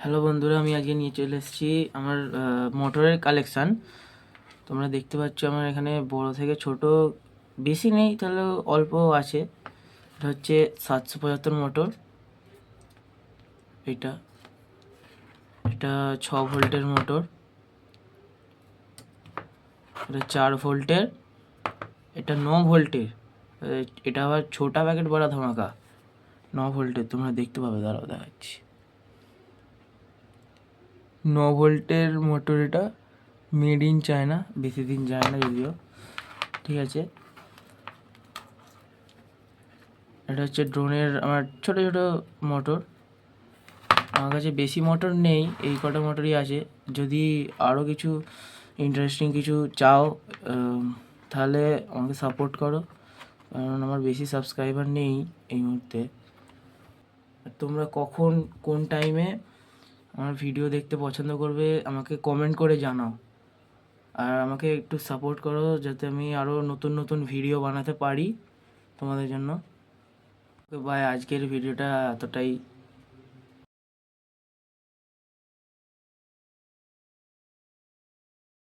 Hello বন্ধুরা, আমি আজকে নিয়ে চলে এসেছি আমার মোটরের কালেকশান। তোমরা দেখতে পাচ্ছ আমার এখানে বড় থেকে ছোট বেশি নেই, তাহলে অল্প আছে। এটা হচ্ছে 775 মোটর। এটা এটা 6 ভোল্টের মোটর। এটা 4 ভোল্টের। এটা 9 ভোল্টের। এটা আবার ছোটা প্যাকেট বড়া ধামাকা 9 ভোল্টের। তোমরা দেখতে পাবে, দাঁড়াও দেখাচ্ছি। 9 ভোল্টের মোটর। এটা মেড ইন চায়না, বেশি দিন যায় না যদিও। ঠিক আছে, এটা হচ্ছে ড্রোনের আমার ছোট ছোট মোটর। আমার কাছে বেশি মোটর নেই, এই কটা মোটরই আছে। যদি আরও কিছু ইন্টারেস্টিং কিছু চাও তাহলে আমাকে সাপোর্ট করো, কারণ আমার বেশি সাবস্ক্রাইবার নেই এই মুহূর্তে। তোমরা কখন কোন টাইমে আমার ভিডিও দেখতে পছন্দ করবে আমাকে কমেন্ট করে জানাও, আর আমাকে একটু সাপোর্ট করো যাতে আমি আরও নতুন নতুন ভিডিও বানাতে পারি তোমাদের জন্য। বাই, আজকের ভিডিওটা এতটাই।